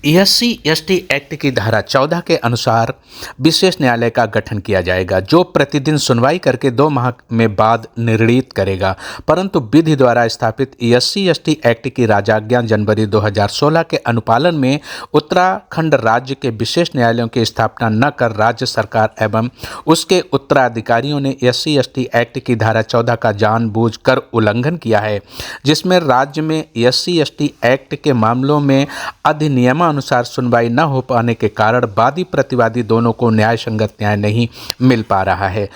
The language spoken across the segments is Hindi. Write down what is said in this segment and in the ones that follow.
SC/ST एक्ट की धारा 14 के अनुसार विशेष न्यायालय का गठन किया जाएगा, जो प्रतिदिन सुनवाई करके 2 माह में बाद निर्णीत करेगा। परंतु विधि द्वारा स्थापित SC/ST एक्ट की राजाज्ञा जनवरी 2016 के अनुपालन में उत्तराखंड राज्य के विशेष न्यायालयों की स्थापना न कर राज्य सरकार एवं उसके उत्तराधिकारियों ने SC/ST एक्ट की धारा 14 का जानबूझकर उल्लंघन किया है, जिसमें राज्य में SC/ST एक्ट के मामलों में अधिनियमानुसार सुनवाई न हो पाने के कारण वादी प्रतिवादी दोनों को न्याय संगत न्याय नहीं मिल पा रहा है।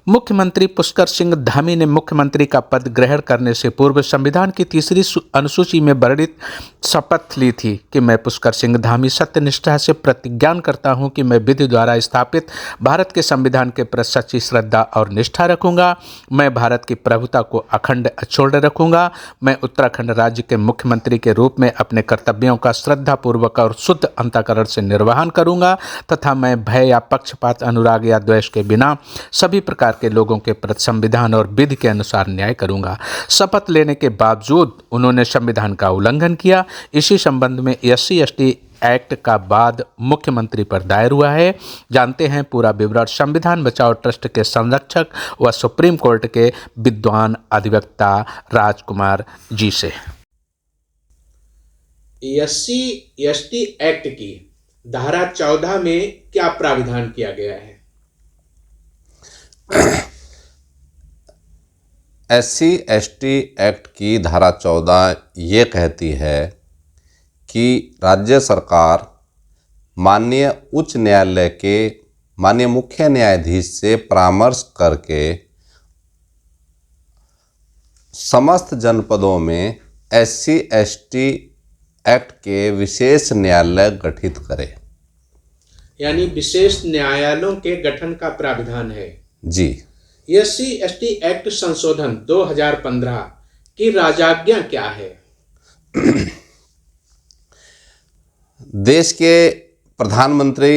मुख्यमंत्री पुष्कर सिंह धामी ने मुख्यमंत्री का पद ग्रहण करने से पूर्व संविधान की 3री अनुसूची में वर्णित शपथ ली थी कि मैं पुष्कर सिंह धामी सत्यनिष्ठा से प्रतिज्ञान करता हूं कि मैं विधि द्वारा स्थापित भारत के संविधान के प्रति सच्ची श्रद्धा और निष्ठा रखूंगा। मैं भारत की प्रभुता को अखंड अक्षुण्ण रखूंगा। मैं उत्तराखंड राज्य के मुख्यमंत्री के रूप में अपने कर्तव्यों का श्रद्धापूर्वक और शुद्ध अंतःकरण से निर्वहन करूंगा तथा मैं भय या पक्षपात, अनुराग या द्वेष के बिना सभी प्रकार के लोगों के प्रति संविधान और विधि के अनुसार न्याय करूंगा। शपथ लेने के बावजूद उन्होंने संविधान का उल्लंघन किया। इसी संबंध में SC/ST एक्ट का वाद मुख्यमंत्री पर दायर हुआ है। जानते हैं पूरा विवरण संविधान बचाओ ट्रस्ट के संरक्षक व सुप्रीम कोर्ट के विद्वान अधिवक्ता राजकुमार जी से। SC/ST एक्ट की धारा 14 में क्या प्राविधान किया गया है? SC/ST एक्ट की धारा 14 ये कहती है कि राज्य सरकार माननीय उच्च न्यायालय के माननीय मुख्य न्यायाधीश से परामर्श करके समस्त जनपदों में SC/ST एक्ट के विशेष न्यायालय गठित करे। यानी विशेष न्यायालयों के गठन का प्राविधान है जी। SC/ST एक्ट संशोधन 2015 की राजाज्ञा क्या है? देश के प्रधानमंत्री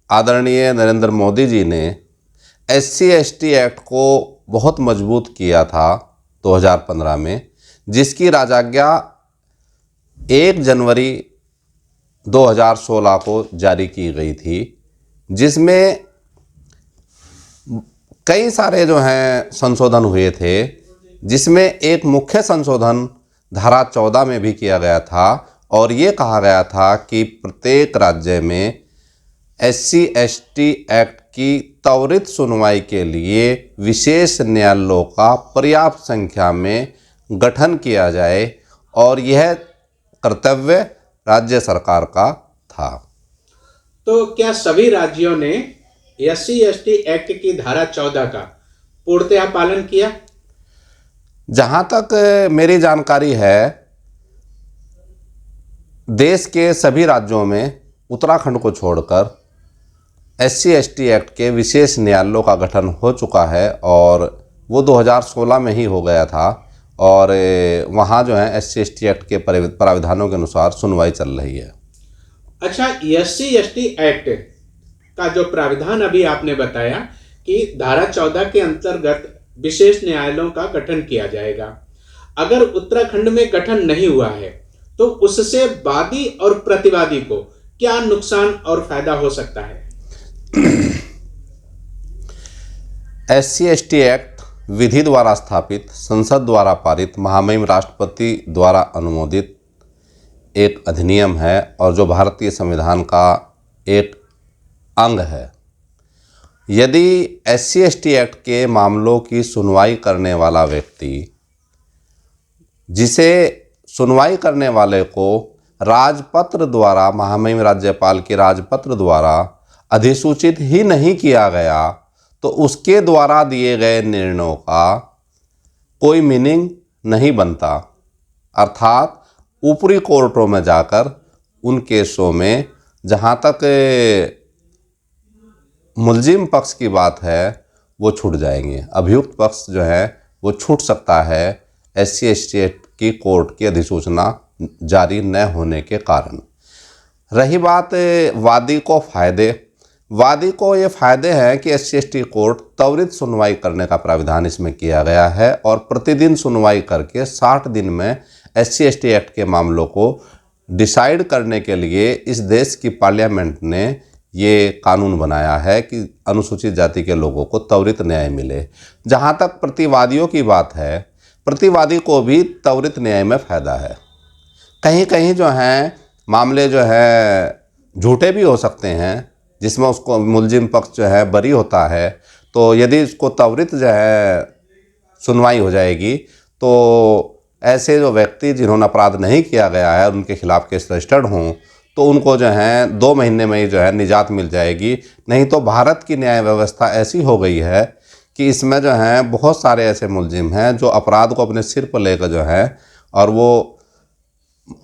आदरणीय नरेंद्र मोदी जी ने SC/ST एक्ट को बहुत मजबूत किया था 2015 में, जिसकी राजाज्ञा 1 जनवरी 2016 को जारी की गई थी, जिसमें कई सारे जो हैं संशोधन हुए थे, जिसमें एक मुख्य संशोधन धारा 14 में भी किया गया था और ये कहा गया था कि प्रत्येक राज्य में SC/ST एक्ट की त्वरित सुनवाई के लिए विशेष न्यायालयों का पर्याप्त संख्या में गठन किया जाए और यह कर्तव्य राज्य सरकार का था। तो क्या सभी राज्यों ने SC/ST एक्ट की धारा 14 का पूर्णतः पालन किया? जहाँ तक मेरी जानकारी है, देश के सभी राज्यों में उत्तराखंड को छोड़कर SC/ST एक्ट के विशेष न्यायालयों का गठन हो चुका है और वो 2016 में ही हो गया था और वहाँ जो है SC/ST एक्ट के प्राविधानों के अनुसार सुनवाई चल रही है। अच्छा, SC/ST एक्ट का जो प्राविधान अभी आपने बताया कि धारा 14 के अंतर्गत विशेष न्यायालयों का गठन किया जाएगा, अगर उत्तराखंड में गठन नहीं हुआ है तो उससे वादी और प्रतिवादी को क्या नुकसान और फायदा हो सकता है? SC/ST एक्ट विधि द्वारा स्थापित, संसद द्वारा पारित, महामहिम राष्ट्रपति द्वारा अनुमोदित एक अधिनियम है और जो भारतीय संविधान का एक अंग है। यदि SC/ST एक्ट के मामलों की सुनवाई करने वाला व्यक्ति, जिसे सुनवाई करने वाले को राजपत्र द्वारा, महामहिम राज्यपाल के राजपत्र द्वारा अधिसूचित ही नहीं किया गया, तो उसके द्वारा दिए गए निर्णयों का कोई मीनिंग नहीं बनता। अर्थात ऊपरी कोर्टों में जाकर उन केसों में जहाँ तक मुलजिम पक्ष की बात है वो छूट जाएंगे, अभियुक्त पक्ष जो है वो छूट सकता है SC/ST एक्ट की कोर्ट की अधिसूचना जारी न होने के कारण। रही बात वादी को फ़ायदे, वादी को ये फ़ायदे हैं कि SC/ST कोर्ट त्वरित सुनवाई करने का प्राविधान इसमें किया गया है और प्रतिदिन सुनवाई करके 60 दिन में SC/ST एक्ट के मामलों को डिसाइड करने के लिए इस देश की पार्लियामेंट ने ये कानून बनाया है कि अनुसूचित जाति के लोगों को त्वरित न्याय मिले। जहाँ तक प्रतिवादियों की बात है, प्रतिवादी को भी त्वरित न्याय में फ़ायदा है। कहीं कहीं जो है मामले जो है झूठे भी हो सकते हैं, जिसमें उसको मुलजिम पक्ष जो है बरी होता है, तो यदि इसको त्वरित जो है सुनवाई हो जाएगी तो ऐसे जो व्यक्ति जिन्होंने अपराध नहीं किया गया है उनके खिलाफ़ केस रजिस्टर्ड हों तो उनको जो है 2 महीने में ही जो है निजात मिल जाएगी। नहीं तो भारत की न्याय व्यवस्था ऐसी हो गई है कि इसमें जो है बहुत सारे ऐसे मुलजिम हैं जो अपराध को अपने सिर पर लेकर जो है और वो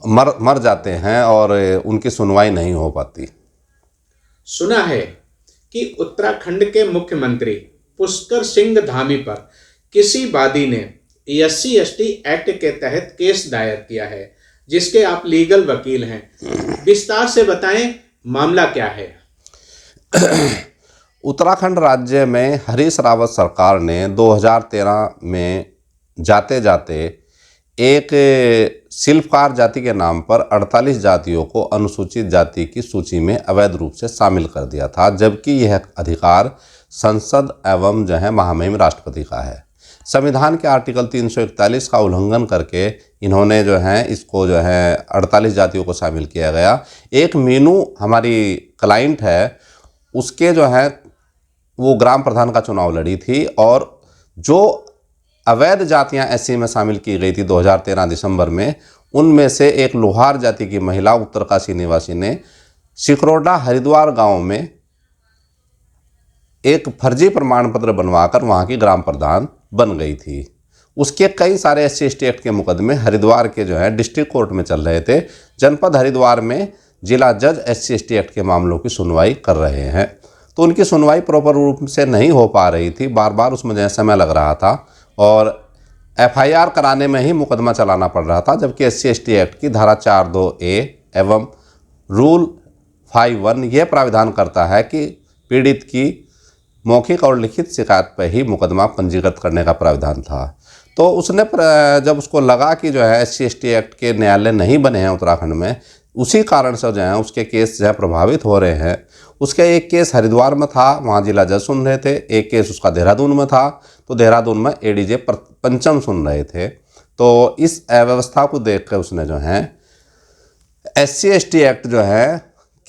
मर जाते हैं और उनकी सुनवाई नहीं हो पाती। सुना है कि उत्तराखंड के मुख्यमंत्री पुष्कर सिंह धामी पर किसी वादी ने SC/ST एक्ट के तहत केस दायर किया है, जिसके आप लीगल वकील हैं। विस्तार से बताएं, मामला क्या है? उत्तराखंड राज्य में हरीश रावत सरकार ने 2013 में जाते जाते एक शिल्पकार जाति के नाम पर 48 जातियों को अनुसूचित जाति की सूची में अवैध रूप से शामिल कर दिया था, जबकि यह अधिकार संसद एवं जो है महामहिम राष्ट्रपति का है। संविधान के आर्टिकल 341 का उल्लंघन करके इन्होंने जो है इसको जो है 48 जातियों को शामिल किया गया। एक मीनू हमारी क्लाइंट है, उसके जो है वो ग्राम प्रधान का चुनाव लड़ी थी और जो अवैध जातियां SC में शामिल की गई थी 2013 दिसंबर में, उनमें से एक लोहार जाति की महिला उत्तरकाशी निवासी ने सिकरोडा हरिद्वार गांव में एक फर्जी प्रमाण पत्र बनवाकर वहां की ग्राम प्रधान बन गई थी। उसके कई सारे SC/ST एक्ट के मुकदमे हरिद्वार के जो है डिस्ट्रिक्ट कोर्ट में चल रहे थे। जनपद हरिद्वार में जिला जज SC/ST एक्ट के मामलों की सुनवाई कर रहे हैं, तो उनकी सुनवाई प्रॉपर रूप से नहीं हो पा रही थी, बार बार उसमें जो है समय लग रहा था और FIR कराने में ही मुकदमा चलाना पड़ रहा था, जबकि SC/ST एक्ट की धारा 42A एवं रूल 51 यह प्राविधान करता है कि पीड़ित की मौखिक और लिखित शिकायत पर ही मुकदमा पंजीकृत करने का प्राविधान था। तो उसने जब उसको लगा कि जो है SC/ST एक्ट के न्यायालय नहीं बने हैं उत्तराखंड में, उसी कारण से जो है उसके केस जो है प्रभावित हो रहे हैं। उसका एक केस हरिद्वार में था, वहाँ जिला जज सुन रहे थे, एक केस उसका देहरादून में था, तो देहरादून में ADJ पंचम सुन रहे थे। तो इस अव्यवस्था को देख कर उसने जो है SC/ST एक्ट जो है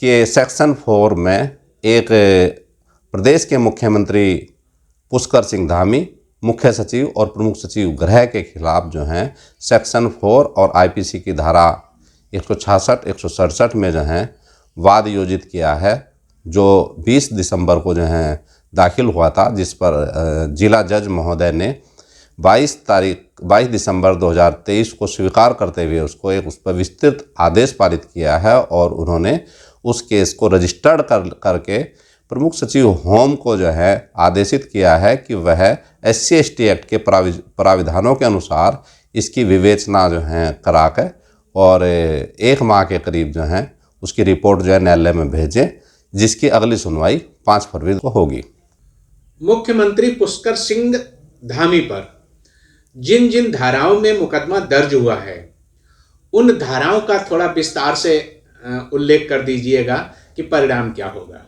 कि सेक्शन 4 में एक प्रदेश के मुख्यमंत्री पुष्कर सिंह धामी, मुख्य सचिव और प्रमुख सचिव गृह के खिलाफ जो हैं सेक्शन 4 और IPC की धारा 166, 167 में जो है वाद योजित किया है, जो 20 दिसंबर को जो है दाखिल हुआ था, जिस पर जिला जज महोदय ने 22 दिसंबर 2023 को स्वीकार करते हुए उसको उस पर विस्तृत आदेश पारित किया है और उन्होंने उस केस को रजिस्टर्ड करके प्रमुख सचिव होम को जो है आदेशित किया है कि वह SC/ST एक्ट के प्राविधानों के अनुसार इसकी विवेचना जो है करा के और 1 माह के करीब जो है उसकी रिपोर्ट जो है न्यायालय में भेजें, जिसकी अगली सुनवाई 5 फरवरी को होगी। मुख्यमंत्री पुष्कर सिंह धामी पर जिन जिन धाराओं में मुकदमा दर्ज हुआ है, उन धाराओं का थोड़ा विस्तार से उल्लेख कर दीजिएगा कि परिणाम क्या होगा।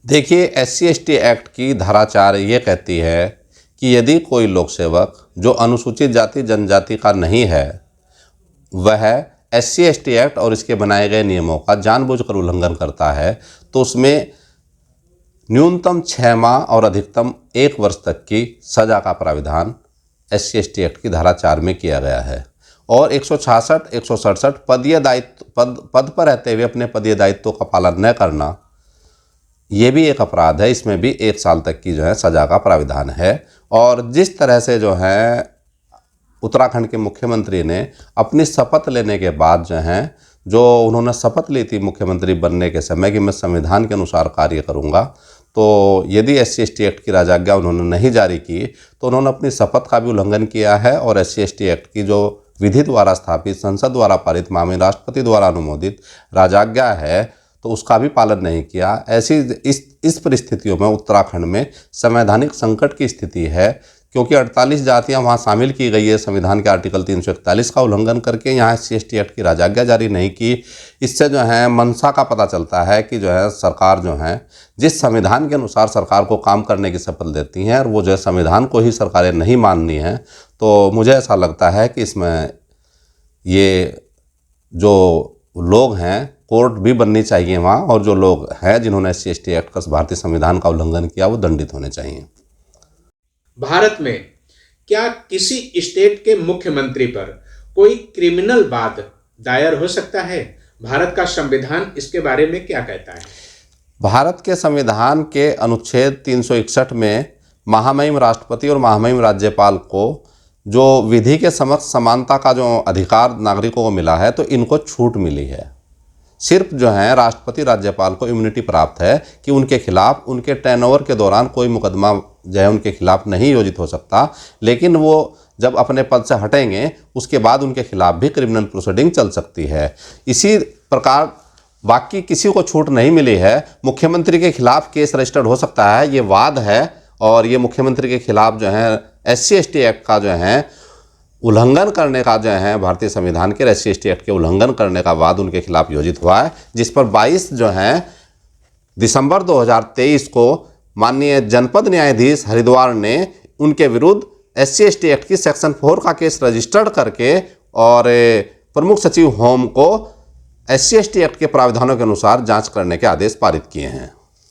देखिए, SC/ST एक्ट की धारा 4 ये कहती है कि यदि कोई लोक सेवक जो अनुसूचित जाति जनजाति का नहीं है, वह SC/ST एक्ट और इसके बनाए गए नियमों का जानबूझकर उल्लंघन करता है, तो उसमें न्यूनतम 6 माह और अधिकतम 1 वर्ष तक की सज़ा का प्राविधान SC/ST एक्ट की धारा 4 में किया गया है। और 166, 167 पद पर रहते हुए अपने पदीय दायित्वों का पालन न करना, ये भी एक अपराध है। इसमें भी 1 साल तक की जो है सज़ा का प्राविधान है। और जिस तरह से जो है उत्तराखंड के मुख्यमंत्री ने अपनी शपथ लेने के बाद जो उन्होंने शपथ ली थी मुख्यमंत्री बनने के समय कि मैं संविधान के अनुसार कार्य करूंगा, तो यदि SC/ST एक्ट की राजाज्ञा उन्होंने नहीं जारी की तो उन्होंने अपनी शपथ का भी उल्लंघन किया है और SC/ST एक्ट की जो विधि द्वारा स्थापित, संसद द्वारा पारित, माननीय राष्ट्रपति द्वारा अनुमोदित राजाज्ञा है, तो उसका भी पालन नहीं किया। ऐसी इस परिस्थितियों में उत्तराखंड में संवैधानिक संकट की स्थिति है, क्योंकि 48 जातियां वहाँ शामिल की गई है संविधान के आर्टिकल 341 का उल्लंघन करके। यहाँ SC/ST एक्ट की राजाज्ञा जारी नहीं की। इससे जो है मंशा का पता चलता है कि जो है सरकार जो है जिस संविधान के अनुसार सरकार को काम करने की शपथ देती हैं और वो जो है संविधान को ही सरकारें नहीं माननी है, तो मुझे ऐसा लगता है कि इसमें ये जो लोग हैं कोर्ट भी बननी चाहिए वहाँ, और जो लोग हैं जिन्होंने SC/ST एक्ट का भारतीय संविधान का उल्लंघन किया वो दंडित होने चाहिए। भारत में क्या किसी स्टेट के मुख्यमंत्री पर कोई क्रिमिनल वाद दायर हो सकता है? भारत का संविधान इसके बारे में क्या कहता है? भारत के संविधान के अनुच्छेद 361 में महामहिम राष्ट्रपति और महामहिम राज्यपाल को जो विधि के समक्ष समानता का जो अधिकार नागरिकों को मिला है, तो इनको छूट मिली है। सिर्फ जो है राष्ट्रपति राज्यपाल को इम्यूनिटी प्राप्त है कि उनके खिलाफ उनके टेनओवर के दौरान कोई मुकदमा जो है उनके खिलाफ नहीं योजित हो सकता, लेकिन वो जब अपने पद से हटेंगे उसके बाद उनके खिलाफ भी क्रिमिनल प्रोसीडिंग चल सकती है। इसी प्रकार बाकी किसी को छूट नहीं मिली है। मुख्यमंत्री के खिलाफ केस रजिस्टर्ड हो सकता है, ये वाद है, और ये मुख्यमंत्री के खिलाफ जो है SC/ST एक्ट का जो है उल्लंघन करने का जो है भारतीय संविधान के SC/ST एक्ट के उल्लंघन करने का वाद उनके खिलाफ योजित हुआ है, जिस पर 22 जो है दिसंबर 2023 को माननीय जनपद न्यायाधीश हरिद्वार ने उनके विरुद्ध SC/ST एक्ट की सेक्शन 4 का केस रजिस्टर्ड करके और प्रमुख सचिव होम को SC/ST एक्ट के प्रावधानों के अनुसार जांच करने के आदेश पारित किए हैं।